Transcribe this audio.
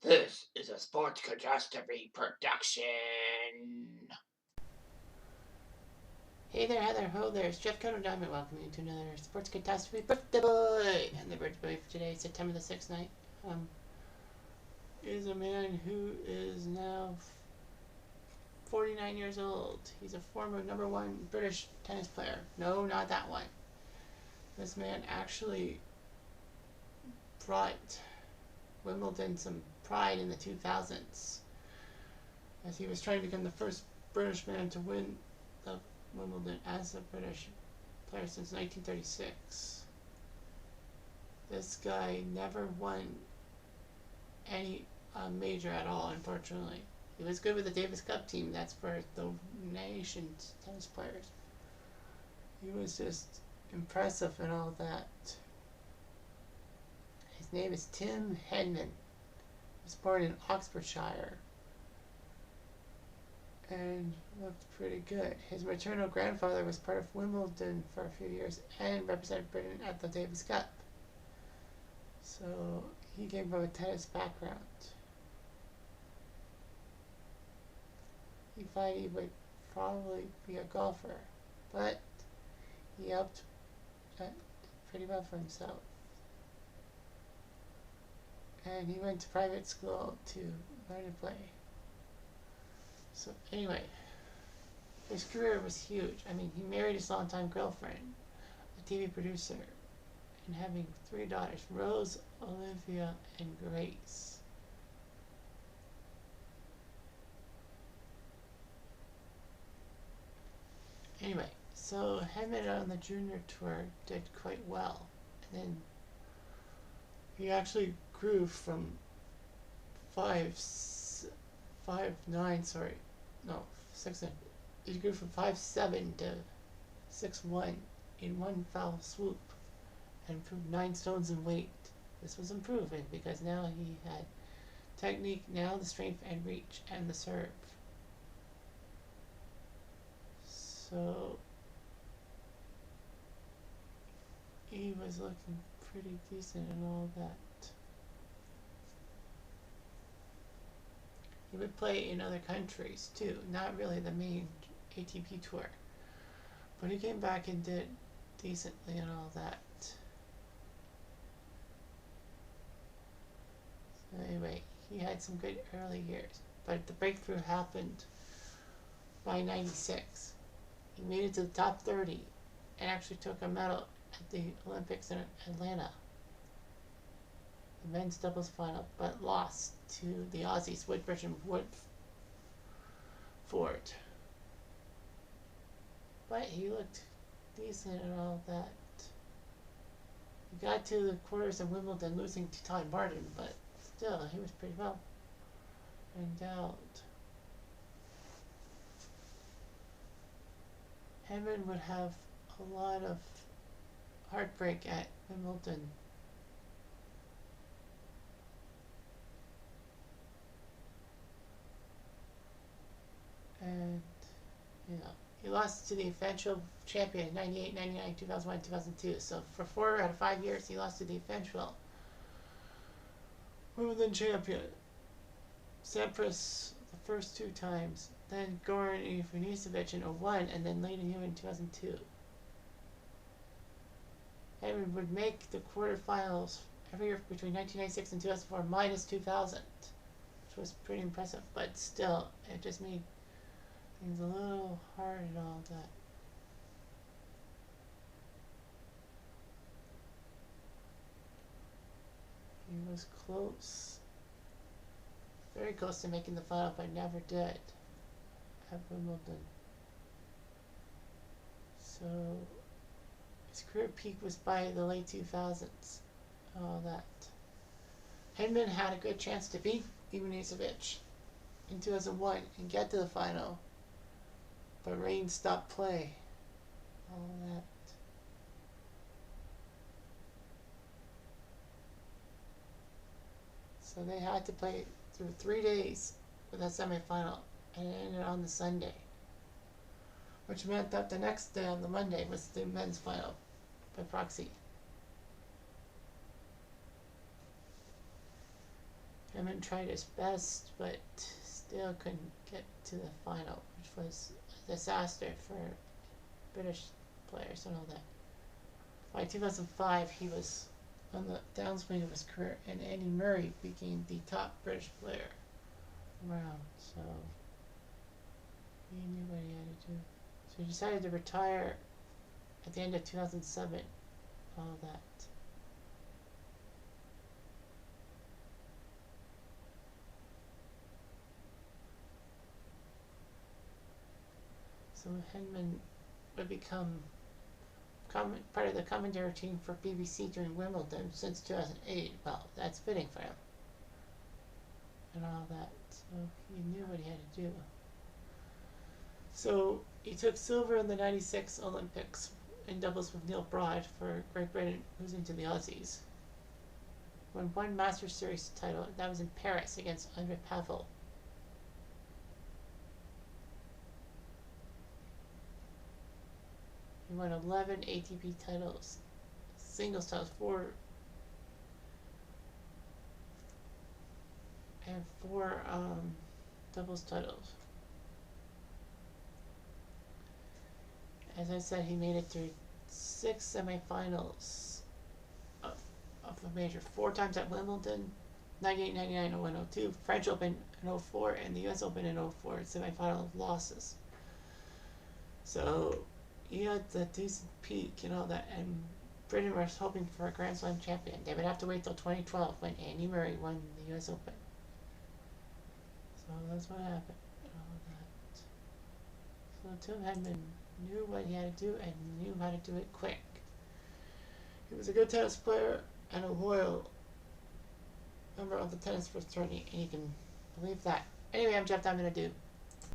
This is a Sports Catastrophe production. Hey there, Heather, ho there, it's Jeff Cono Diamond welcoming you to another Sports Catastrophe Birthday Boy! And the birthday boy for today, September the 6th night, is a man who is now 49 years old. He's a former #1 British tennis player. No, not that one. This man actually brought Wimbledon some pride in the 2000s, as he was trying to become the first British man to win the Wimbledon as a British player since 1936. This guy never won any major at all, unfortunately. He was good with the Davis Cup team, that's for the nation's tennis players. He was just impressive and all that. His name is Tim Henman. He was born in Oxfordshire and looked pretty good. His maternal grandfather was part of Wimbledon for a few years and represented Britain at the Davis Cup. So he came from a tennis background. He thought he would probably be a golfer, but he helped pretty well for himself. And he went to private school to learn to play. So anyway, his career was huge. I mean, he married his longtime girlfriend, a TV producer, and having 3 daughters, Rose, Olivia, and Grace. Anyway, so Henman on the junior tour did quite well. And then he actually grew from 6'9", he grew from 5'7" to 6'1" in one foul swoop and improved 9 stones in weight. This was improving because now he had technique, now the strength and reach and the serve. So he was looking pretty decent and all that. He would play in other countries too, not really the main ATP tour. But he came back and did decently and all that. So anyway, he had some good early years, but the breakthrough happened by 96. He made it to the top 30 and actually took a medal at the Olympics in Atlanta, the men's doubles final, but lost to the Aussies, Woodbridge and Woodford. But he looked decent and all that. He got to the quarters of Wimbledon, losing to Todd Martin, but still, he was pretty well endowed. Henman would have a lot of heartbreak at Wimbledon. And, he lost to the eventual champion 98, 99, 2001, 2002. So for 4 out of 5 years, he lost to the eventual Wimbledon champion. Sep6 the first 2 times, then Goran Ivanisevic in 2001, and then later here in 2002. Henman would make the quarterfinals every year between 1996 and 2004, minus 2000, which was pretty impressive, but still, it just made things a little hard and all that. He was close, very close to making the final, but never did at Wimbledon. So his career peak was by the late 2000s, all that. Henman had a good chance to beat Ivanisevic in 2001 and get to the final, but rain stopped play, all that. So they had to play through 3 days for that semifinal, and it ended on the Sunday, which meant that the next day, on the Monday, was the men's final by proxy. Henman tried his best, but still couldn't get to the final, which was a disaster for British players and all that. By 2005, he was on the downswing of his career, and Andy Murray became the top British player around, so he knew what he had to do. So he decided to retire at the end of 2007, all that. So Henman would become part of the commentary team for BBC during Wimbledon since 2008. Well, that's fitting for him. And all that. So he knew what he had to do. So he took silver in the 96 Olympics in doubles with Neil Broad for Great Britain, losing to the Aussies. Won one Masters Series title, that was in Paris against Andre Pavel. He won 11 ATP titles, singles titles, 4 doubles titles. As I said, he made it through 6 semifinals of a major, 4 times at Wimbledon, 98, 99, 01, 02, French Open in 04, and the US Open in 04, semifinal losses. So he had a decent peak and all that, and Britain was hoping for a Grand Slam champion. They would have to wait till 2012 when Andy Murray won the US Open. So that's what happened and all that. So Tim Henman knew what he had to do and knew how to do it quick. He was a good tennis player and a loyal member of the tennis fraternity, and you can believe that. Anyway, I'm Jeff. I'm going to do